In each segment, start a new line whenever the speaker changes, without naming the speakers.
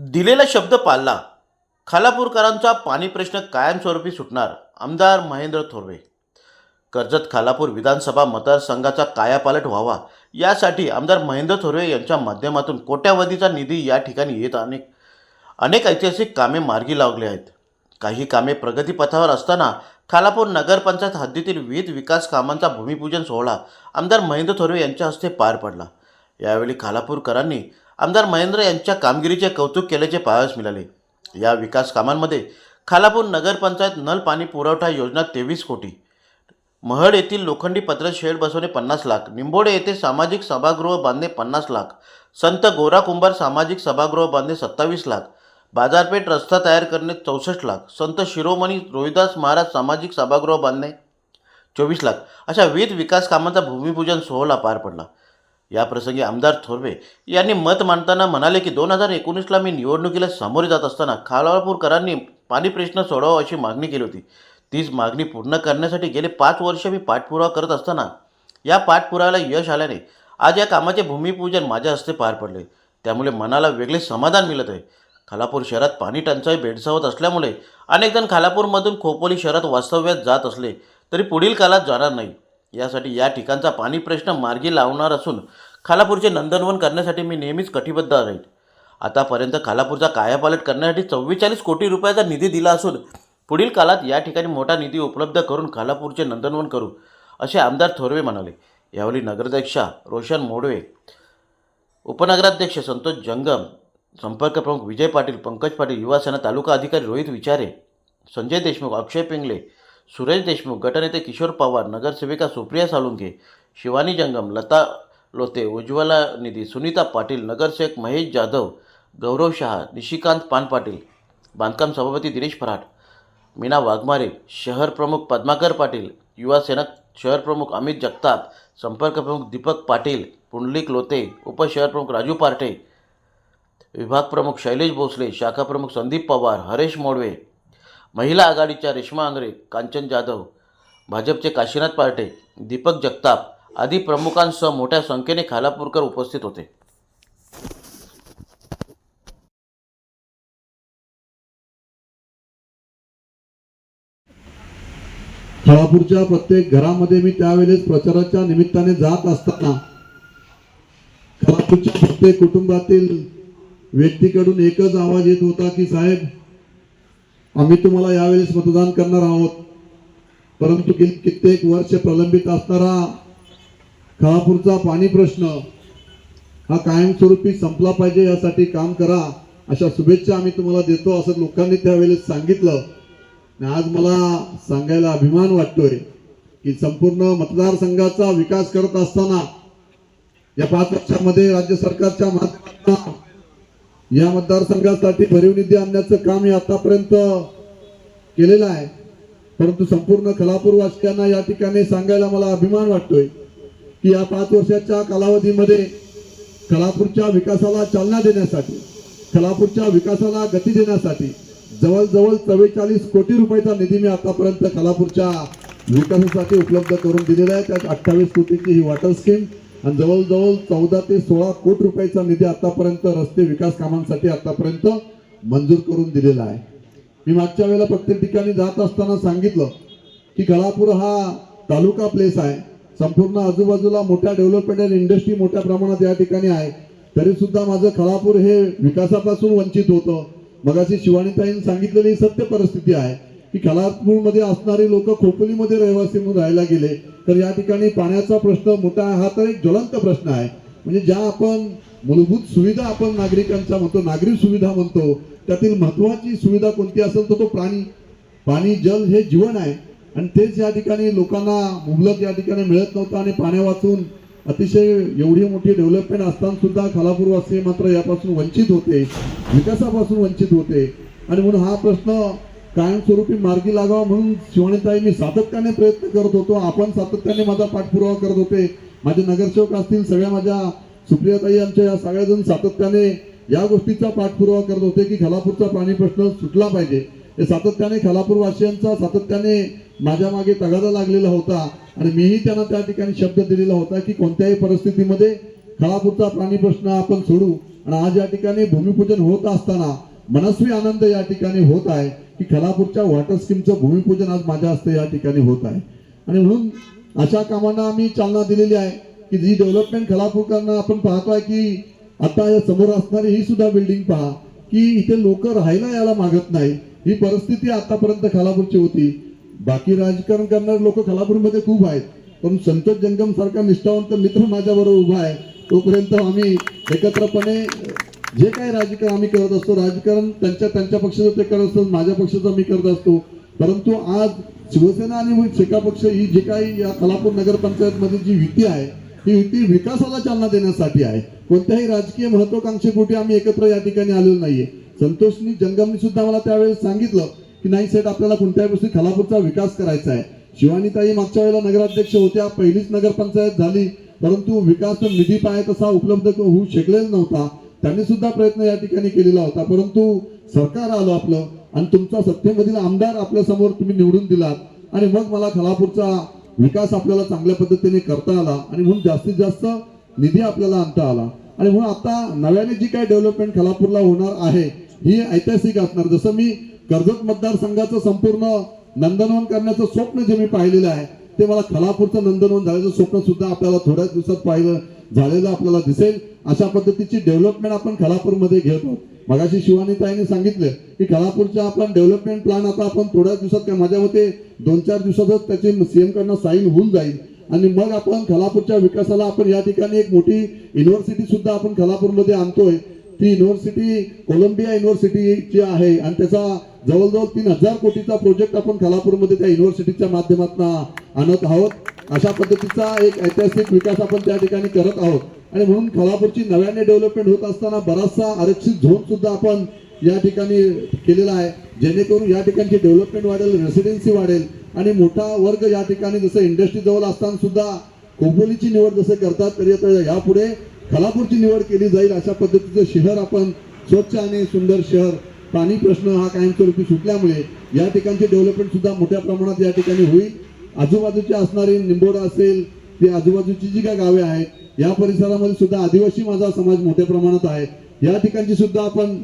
दिलेला शब्द पाळला. खालापूरकरांचा पाणी प्रश्न कायमस्वरूपी सुटणार. आमदार महेंद्र थोरवे. कर्जत खालापूर विधानसभा मतदारसंघाचा कायापालट व्हावा यासाठी आमदार महेंद्र थोरवे यांच्या माध्यमातून कोट्यावधीचा निधी या ठिकाणी येत अनेक अनेक ऐतिहासिक कामे मार्गी लावली आहेत. काही कामे प्रगतीपथावर असताना खालापूर नगरपंचायत हद्दीतील विविध विकास कामांचा भूमिपूजन सोहळा आमदार महेंद्र थोरवे यांच्या हस्ते पार पडला. यावेळी खालापूरकरांनी आमदार महेंद्र यांच्या कामगिरीचे कौतुक केल्याचे पाहावयास मिळाले. या विकास कामांमध्ये खालापूर नगरपंचायत नल पाणी पुरवठा योजना 23 कोटी, महड येथील लोखंडी पत्र शेड बसवणे 50 लाख, निंबोडे येथे सामाजिक सभागृह बांधणे 50 लाख, संत गोरा कुंभार सामाजिक सभागृह बांधणे 27 लाख, बाजारपेठ रस्ता तयार करणे 64 लाख, संत शिरोमणी रोहिदास महाराज सामाजिक सभागृह बांधणे 24 लाख अशा विविध विकास कामांचा भूमिपूजन सोहळा पार पडला. याप्रसंगी आमदार थोरवे यांनी मत मांडताना म्हणाले की 2019ला मी निवडणुकीला सामोरे जात असताना खालापूरकरांनी पाणी प्रश्न सोडवावा अशी मागणी केली होती. तीच मागणी पूर्ण करण्यासाठी गेले 5 वर्ष मी पाठपुरावा करत असताना या पाठपुराव्याला यश आल्याने आज या कामाचे भूमिपूजन माझ्या हस्ते पार पडले. त्यामुळे मनाला वेगळे समाधान मिळत आहे. खालापूर शहरात पाणी टंचाई भेडसावत असल्यामुळे अनेक जण खालापूरमधून खोपोली शहरात वास्तव्यात जात असले तरी पुढील काळात जाणार नाही. यासाठी या ठिकाणचा पाणी प्रश्न मार्गी लावणार असून खालापूरचे नंदनवन करण्यासाठी मी नेहमीच कटिबद्ध राहील. आतापर्यंत खालापूरचा कायापालट करण्यासाठी 44 कोटी रुपयाचा निधी दिला असून पुढील काळात या ठिकाणी मोठा निधी उपलब्ध करून खालापूरचे नंदनवन करू असे आमदार थोरवे म्हणाले. यावेळी नगराध्यक्षा रोशन मोडवे, उपनगराध्यक्ष संतोष जंगम, संपर्क प्रमुख विजय पाटील, पंकज पाटील, युवासेना तालुका अधिकारी रोहित विचारे, संजय देशमुख, अक्षय पिंगले, सुरेश देशमुख, गटनेते किशोर पवार, नगरसेविका सुप्रिया साळुंखे, शिवानी जंगम, लता लोते, उज्ज्वला निधी, सुनीता पाटील, नगरसेवक महेश जाधव, गौरव शहा, निशिकांत पानपाटील, बांधकाम सभापती दिनेश फराट, मीना वाघमारे, शहर प्रमुख पद्माकर पाटील, युवा सेना शहर प्रमुख अमित जगताप, संपर्क प्रमुख दीपक पाटील, पुंडलिक लोते, उपशहर प्रमुख राजू पार्टे, विभाग प्रमुख शैलेश भोसले, शाखा प्रमुख संदीप पवार, हरेश मोडवे, महिला आघाडीच्या रेश्मा आंग्रे, कांचन जाधव, भाजपचे काशीनाथ पार्टे, दीपक जगताप आदी प्रमुखांसह मोठ्या संख्येने खालापूरकर उपस्थित होते.
खालापूरच्या प्रत्येक घरामध्ये मी त्यावेळेस प्रचाराच्या निमित्ताने जात असताना खालापूरच्या प्रत्येक कुटुंबातील व्यक्तीकडून एकच आवाज येत होता की साहेब, आम्ही तुम्हाला यावेळेस मतदान करणार आहोत, परंतु कित्येक वर्ष प्रलंबित असणारा खालापूरचा पाणी प्रश्न हा कायमस्वरूपी संपला पाहिजे, यासाठी काम करा, अशा शुभेच्छा आम्ही तुम्हाला देतो असं लोकांनी त्यावेळेस सांगितलं. आज मला सांगायला अभिमान वाटतोय की संपूर्ण मतदारसंघाचा विकास करत असताना या 5 वर्षांमध्ये राज्य सरकारच्या माध्यमातून या मतदारसंघासाठी भरीव निधी आणण्याचं काम हे आतापर्यंत केलेलं आहे. परंतु संपूर्ण खालापूरवासियांना या ठिकाणी सांगायला मला अभिमान वाटतोय की या 5 वर्षाच्या कालावधीमध्ये खालापूरच्या विकासाला चालना देण्यासाठी, खालापूरच्या विकासाला गती देण्यासाठी जवळजवळ 44 कोटी रुपयाचा निधी मी आतापर्यंत खालापूरच्या विकासासाठी उपलब्ध करून दिलेला आहे. त्यात 28 कोटीची ही वॉटर स्कीम आणि जवळजवळ 14 ते 16 कोटी रुपयाचा निधी आतापर्यंत रस्ते विकास कामांसाठी आतापर्यंत मंजूर करून दिलेला आहे. मी मागच्या वेळेला प्रत्येक ठिकाणी जात असताना सांगितलं की खालापूर हा तालुका प्लेस आहे. संपूर्ण आजूबाजूला मोठ्या डेव्हलपमेंट आणि इंडस्ट्री मोठ्या प्रमाणात या ठिकाणी आहे. तरी सुद्धा माझं खालापूर हे विकासापासून वंचित होतं. मगाशी शिवानीताईंनी सांगितलेली सत्य परिस्थिती आहे की खालापूरमध्ये असणारे लोक खोपोलीमध्ये रहिवासी म्हणून राहायला गेले, तर या ठिकाणी पाण्याचा प्रश्न मोठा आहे. हा तर एक ज्वलंत प्रश्न आहे. म्हणजे ज्या आपण मूलभूत सुविधा आपण नागरिकांच्या म्हणतो, नागरिक सुविधा म्हणतो, त्यातील महत्वाची सुविधा कोणती असेल तर तो पाणी जल हे जीवन आहे. आणि तेच या ठिकाणी लोकांना मुबलक या ठिकाणी मिळत नव्हतं आणि पाण्या वाचून अतिशय एवढी मोठी डेव्हलपमेंट असताना सुद्धा खालापूरवासी मात्र यापासून वंचित होते, विकासापासून वंचित होते. आणि म्हणून हा प्रश्न कायमस्वरूपी मार्गी लागावा म्हणून शिवानीताई मी सातत्याने प्रयत्न करत होतो. आपण सातत्याने माझा पाठपुरावा करत होते. माझे नगरसेवक असतील, सगळ्या माझ्या सुप्रियाताई आमच्या या सगळ्याजण सातत्याने या गोष्टीचा पाठपुरावा करत होते की खालापूरचा पाणी प्रश्न सुटला पाहिजे. हे सातत्याने खालापूरवासियांचा सातत्याने माझ्या मागे तगादा लागलेला होता आणि मीही त्यांना त्या ठिकाणी शब्द दिलेला होता की कोणत्याही परिस्थितीमध्ये खालापूरचा पाणी प्रश्न आपण सोडू. आणि आज या ठिकाणी भूमिपूजन होत असताना मनस्वी आनंद या ठिकाणी होत आहे की खालापूरच्या वॉटर स्कीमचं भूमिपूजन आज माझ्या हस्ते या ठिकाणी होत आहे. आणि म्हणून अशा कामांना आम्ही चालना दिलेली आहे की जी डेव्हलपमेंट खालापूरकरांना आपण पाहतोय की आता या समोर असणारी ही सुद्धा बिल्डिंग पहा की इथे लोक राहायला यायला मागत नाही. ही परिस्थिती आतापर्यंत खालापूरची होती. बाकी राजकारण करणारे लोक खालापूरमध्ये खूप आहेत, पण संतोष जंगम सारखा निष्ठावंत मित्र माझ्याबरोबर उभा आहे. तोपर्यंत आम्ही एकत्रपणे जे काही राजकारण आम्ही करत असतो, राजकारण त्यांच्या पक्षाचं ते करत असतो, माझ्या पक्षाचं मी करत असतो. परंतु आज शिवसेना आणि शेका पक्ष ही जी काही या खालापूर नगरपंचायतमध्ये जी युती आहे, ही युती विकासाला चालना देण्यासाठी आहे. कोणत्याही राजकीय महत्वाकांक्षेपोटी आम्ही एकत्र या ठिकाणी आलेलो नाहीये. संतोषनी जंगमनी सुद्धा मला त्यावेळेस सांगितलं की नाही सेठ, आपल्याला कोणत्याही गोष्टी खालापूरचा विकास करायचा आहे. शिवानीताई मागच्या वेळेला नगराध्यक्ष होत्या, पहिलीच नगरपंचायत झाली, परंतु विकास निधी पाय तसा उपलब्ध होऊ शकलेला नव्हता. त्यांनी सुद्धा प्रयत्न या ठिकाणी केलेला होता. परंतु सरकार आलं आपलं आणि तुमचा सत्तेमधील आमदार आपल्या समोर तुम्ही निवडून दिलात आणि मग मला खालापूरचा विकास आपल्याला चांगल्या पद्धतीने करता आला आणि म्हणून जास्तीत जास्त निधी आपल्याला आणता आला. आणि म्हणून आता नव्याने जी काही डेव्हलपमेंट खालापूरला होणार आहे ही ऐतिहासिक असणार. जसं मी कर्जत मतदारसंघाचं संपूर्ण नंदनवन करण्याचं स्वप्न जे मी पाहिलेलं आहे ते मला खालापूरचं नंदनवन झाल्याचं स्वप्न सुद्धा आपल्याला थोड्याच दिवसात पाहिलं झालेलं आपल्याला दिसेल. अशा पद्धतीची डेव्हलपमेंट आपण खालापूरमध्ये घेत आहोत. मगाशी शिवानीताईने सांगितलं की खालापूरच्या आपण डेव्हलपमेंट प्लॅन आता आपण थोड्याच दिवसात, काय माझ्या मते 2-4 दिवसातच त्याची सीएम कडनं साईन होऊन जाईल आणि मग आपण खालापूरच्या विकासाला आपण या ठिकाणी एक मोठी युनिव्हर्सिटी सुद्धा आपण खालापूरमध्ये आणतोय. ती युनिव्हर्सिटी कोलंबिया युनिव्हर्सिटीची आहे आणि त्याचा जवळजवळ 3,000 कोटीचा प्रोजेक्ट आपण खालापूरमध्ये त्या युनिव्हर्सिटीच्या माध्यमातून आणत आहोत. अशा पद्धतीचा एक ऐतिहासिक विकास आपण त्या ठिकाणी करत आहोत. आणि म्हणून खालापूरची नव्याने डेव्हलपमेंट होत असताना बराचसा आरक्षित झोन सुद्धा आपण या ठिकाणी केलेला आहे, जेणेकरून या ठिकाणची डेव्हलपमेंट वाढेल, रेसिडेन्सी वाढेल आणि मोठा वर्ग या ठिकाणी जसं इंडस्ट्री जवळ असताना सुद्धा खोपोलीची निवड जसं करतात तरी आता यापुढे खालापूरची निवड केली जाईल. अशा पद्धतीचं शहर आपण स्वच्छ आणि सुंदर शहर, पाणी प्रश्न हा कायमस्वरूपी सुटल्यामुळे या ठिकाणची डेव्हलपमेंट सुद्धा मोठ्या प्रमाणात या ठिकाणी होईल. आजूबाजूची असणारी निंबोडा असेल, ती आजूबाजूची जी काही गावे आहेत या परिसरामध्ये सुद्धा आदिवासी माझा समाज मोठ्या प्रमाणात आहे. या ठिकाणची सुद्धा आपण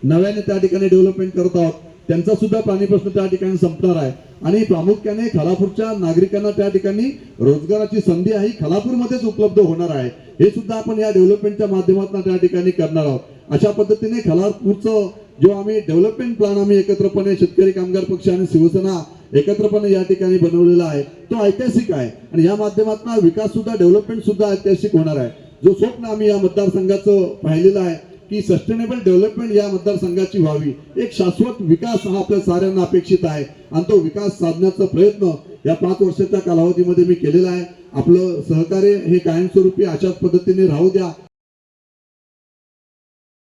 नव्याने त्या ठिकाणी डेव्हलपमेंट करत आहोत. त्यांचा सुद्धा पाणी प्रश्न त्या ठिकाणी संपणार आहे आणि प्रामुख्याने खालापूरच्या नागरिकांना त्या ठिकाणी रोजगाराची संधी ही खालापूरमध्येच उपलब्ध होणार आहे. हे सुद्धा आपण या डेव्हलपमेंटच्या माध्यमातून त्या ठिकाणी करणार आहोत. अशा पद्धतीने खालापूरचं जो आम्ही डेव्हलपमेंट प्लॅन आम्ही एकत्रपणे शेतकरी कामगार पक्ष आणि शिवसेना एकत्रपणे या ठिकाणी बनवलेला आहे तो ऐतिहासिक आहे आणि या माध्यमातून विकास सुद्धा डेव्हलपमेंट सुद्धा ऐतिहासिक होणार आहे. जो स्वप्न आम्ही या मतदारसंघाचं पाहिलेलं आहे की सस्टेनेबल डेव्हलपमेंट या मतदारसंघाची व्हावी, एक शाश्वत विकास हा आपल्या साऱ्यांना अपेक्षित आहे आणि तो विकास साधण्याचा प्रयत्न या 5 वर्षाच्या कालावधीमध्ये मी केलेला आहे. आपलं सहकार्य हे कायमस्वरूपी अशाच पद्धतीने राहू द्या